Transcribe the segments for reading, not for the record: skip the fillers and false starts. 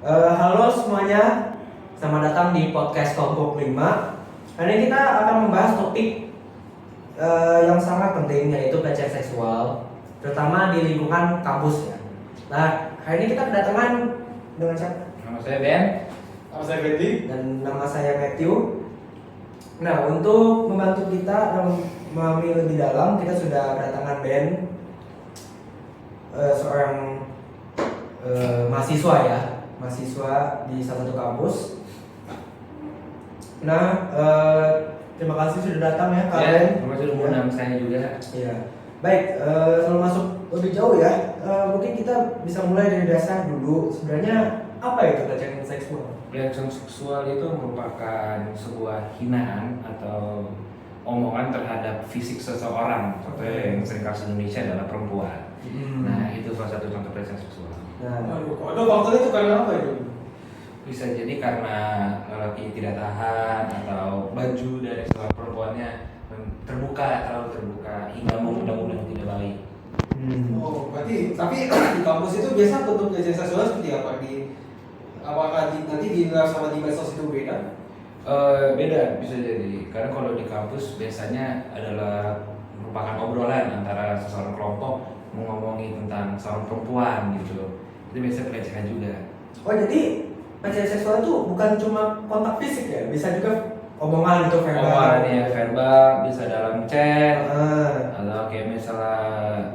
Halo semuanya, selamat datang di podcast Kelompok 5. Hari ini kita akan membahas topik yang sangat penting, yaitu pelecehan seksual, terutama di lingkungan kampus ya. Nah, hari ini kita kedatangan dengan siapa? Nama saya Ben. Nama saya Betty. Dan nama saya Matthew. Nah, untuk membantu kita memahami lebih dalam, kita sudah kedatangan Ben, seorang mahasiswa ya, mahasiswa di salah satu kampus. Nah, terima kasih sudah datang ya kalian. Terima kasih sudah mengundang saya juga. Iya. Baik, sebelum masuk lebih jauh ya, mungkin kita bisa mulai dari dasar dulu. Sebenarnya apa itu pelecehan seksual? Pelecehan seksual itu merupakan sebuah hinaan atau omongan terhadap fisik seseorang. Contohnya yang sering kasus Indonesia adalah perempuan. Nah, itu salah satu contoh pelecehan seksual. Nah, Ada faktornya itu karena apa itu? Bisa jadi karena lelaki tidak tahan atau baju dari seorang perempuannya terlalu terbuka hingga mengundang-undang yang tidak baik. Oh, berarti tapi di kampus itu biasa bentuk pelecehan seksual seperti apa? Apakah nanti di luar sama di medsos itu beda? Beda bisa jadi karena kalau di kampus biasanya adalah merupakan obrolan antara seseorang kelompok mengomongi tentang seorang perempuan gitu. Itu biasanya pelecehan juga. oh jadi pelecehan seksual itu bukan cuma kontak fisik ya, bisa juga omongan gitu verbal. Omongan ya verbal bisa dalam chat Ah. atau kayak misalnya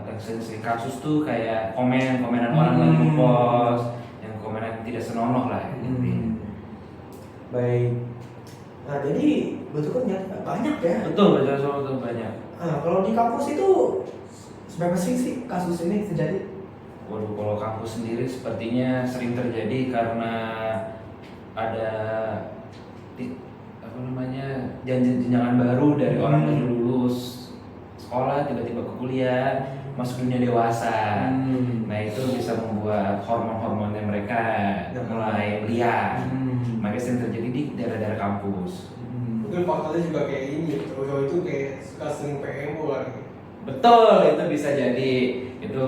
yang sering kasus tuh kayak komenan orang lagi ngepost yang komenan tidak senonoh lah intinya. Baik. Nah, jadi betul kan banyak ya. Betul, pelecehan seksual itu banyak. Nah, kalau di kampus itu seberapa sering sih kasus ini terjadi? Waduh, kalau kampus sendiri sepertinya sering terjadi karena ada jenjangan baru dari orang yang lulus sekolah tiba-tiba ke kuliah masuk dunia dewasa. Nah, itu bisa membuat hormon-hormonnya mereka mulai liar. Makanya sering terjadi di daerah-daerah kampus. Mungkin faktornya juga kayak ini, cowok-cowok itu kayak suka sering PMO kan? Betul, itu bisa jadi itu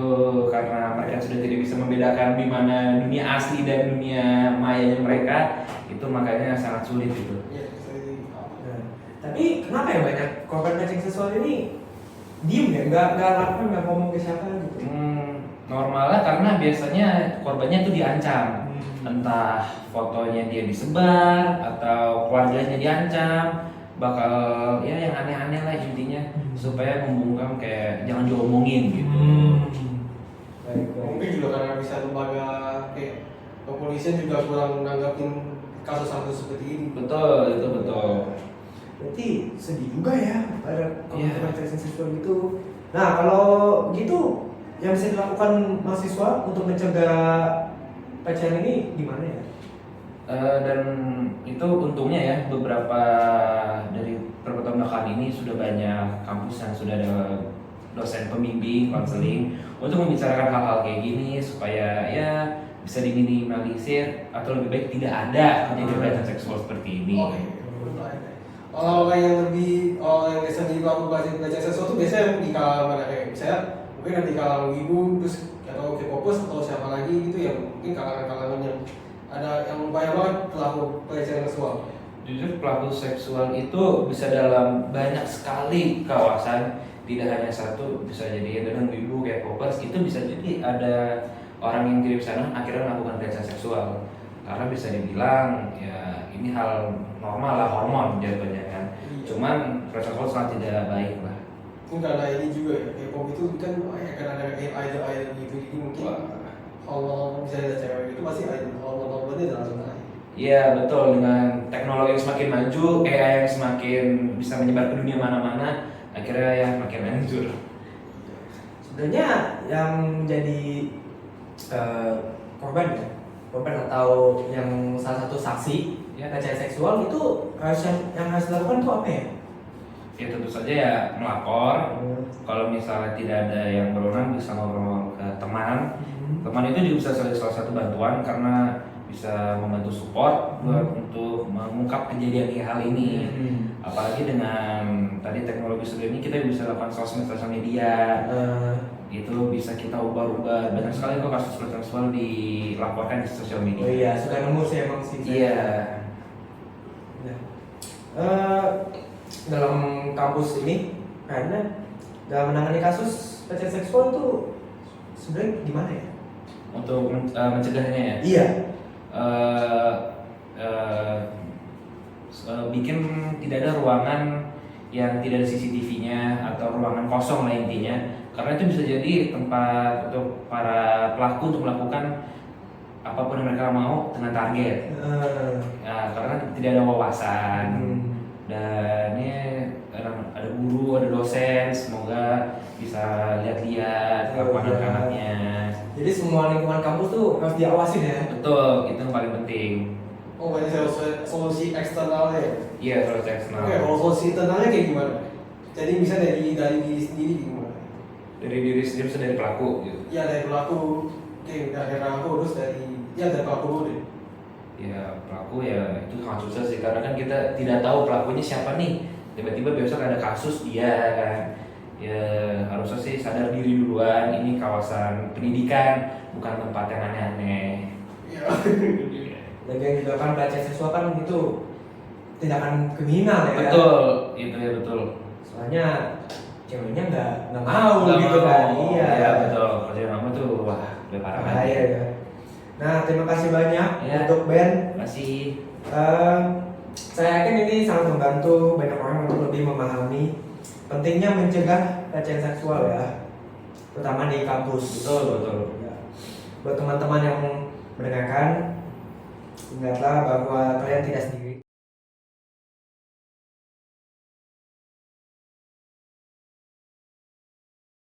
karena mereka sudah tidak bisa membedakan di mana dunia asli dan dunia mayanya mereka, itu makanya sangat sulit itu. Iya, bisa jadi. Nah, tapi kenapa ya banyak korban pelecehan seksual ini diem ya, nggak lapor, nggak ngomong ke siapa gitu? Normalnya karena biasanya korbannya itu diancam, entah fotonya dia disebar atau keluarganya diancam, bakal ya yang aneh-aneh lah intinya supaya membungkam kayak jangan diomongin gitu. Baik, baik. Mungkin juga karena bisa lembaga kayak kepolisian juga kurang nanggapin kasus-kasus seperti ini. Betul, itu betul. Berarti sedih juga ya ada Iya. korban pelecehan seksual gitu. Nah, kalau begitu yang bisa dilakukan mahasiswa untuk mencegah pelecehan ini gimana ya? Dan itu untungnya ya beberapa dari beberapa tahun belakangan ini sudah banyak kampus yang sudah ada dosen pembimbing, konseling untuk membicarakan hal-hal kayak gini supaya ya bisa diminimalisir atau lebih baik tidak ada kejadian pelecehan seksual seperti ini. Oke. Kalau yang lebih yang biasa dilakukan pelecehan seksual itu biasanya di kalangan mana kayak misalnya mungkin di kalangan ibu terus atau K-popers atau siapa lagi gitu yang mungkin kalangan yang ada yang banyak banget pelaku pelecehan seksual. Jujur pelaku seksual itu bisa dalam banyak sekali kawasan, tidak hanya satu, bisa jadi dengan ibu kayak popers itu bisa jadi ada orang yang kirim sana akhirnya melakukan pelecehan seksual karena bisa dibilang ya ini hal normal lah, hormon jatuhnya kan. Cuman pelecehan seksual sangat tidak baik lah. Mungkin karena ini juga ya K-pop itu kan akan ada idol gitu jadi mungkin kalau misalnya ada cewek itu pasti idol hormonnya langsung naik. Iya betul, dengan teknologi yang semakin maju, AI yang semakin bisa menyebar ke dunia mana-mana, akhirnya ya makin hancur. Sebenarnya yang jadi korban ya, korban atau yang salah satu saksi ya pelecehan seksual itu yang harus dilakukan itu apa ya? Ya tentu saja ya melapor. Kalau misalnya tidak ada yang berwenang bisa ngobrol ke teman. Teman itu juga bisa salah satu bantuan karena bisa membantu support buat untuk mengungkap kejadian hal ini. Apalagi dengan tadi teknologi sebelum ini kita bisa lakukan sosial media, itu bisa kita ubah-ubah. Banyak sekali kok kasus pelecehan seksual dilaporkan di sosial media. Oh iya, sudah nemu sih emang sih. Iya. Ya. Dalam kampus ini, karena dalam menangani kasus pelecehan seksual itu sebenarnya gimana ya? Untuk mencegahnya ya. Iya. eh, eh, Bikin tidak ada ruangan yang tidak ada CCTV-nya atau ruangan kosong lah intinya, karena itu bisa jadi tempat untuk para pelaku untuk melakukan apapun yang mereka mau dengan target. Karena tidak ada wawasan dan ini ada guru, ada dosen, semoga bisa lihat-lihat kelakuan anak-anaknya. Jadi semua lingkungan kampus tuh harus diawasin ya. Betul, itu yang paling penting. Oh, banyak solusi eksternalnya ya? Iya, kalau eksternal. Oke, kalau solusi internalnya kayak gimana? Jadi bisa dari diri sendiri gimana? Dari diri sendiri, bisa dari pelaku gitu. Ya dari pelaku, oke dari pelaku terus dari pelaku dulu deh. Ya pelaku ya itu sangat susah sih, karena kan kita tidak tahu pelakunya siapa nih. Tiba-tiba besok ada kasus dia kan. Ya harusnya sih sadar diri duluan, ini kawasan pendidikan, bukan tempat yang aneh-aneh. Iya. Dan yang dilakukan pelecehan seksual kan itu tindakan kriminal ya. Betul, itu ya betul. Soalnya ceweknya nggak mau Nggak gitu mau. kan. Iya. Iya betul. Kalau dia nggak mau tuh wah udah parah banget. Bahaya ya. Nah, terima kasih banyak Ya. untuk Ben. Terima kasih. Saya yakin ini sangat membantu banyak orang untuk lebih memahami pentingnya mencegah pelecehan seksual ya, terutama di kampus. Betul. Ya. Buat teman-teman yang mendengarkan, ingatlah bahwa kalian tidak sendiri.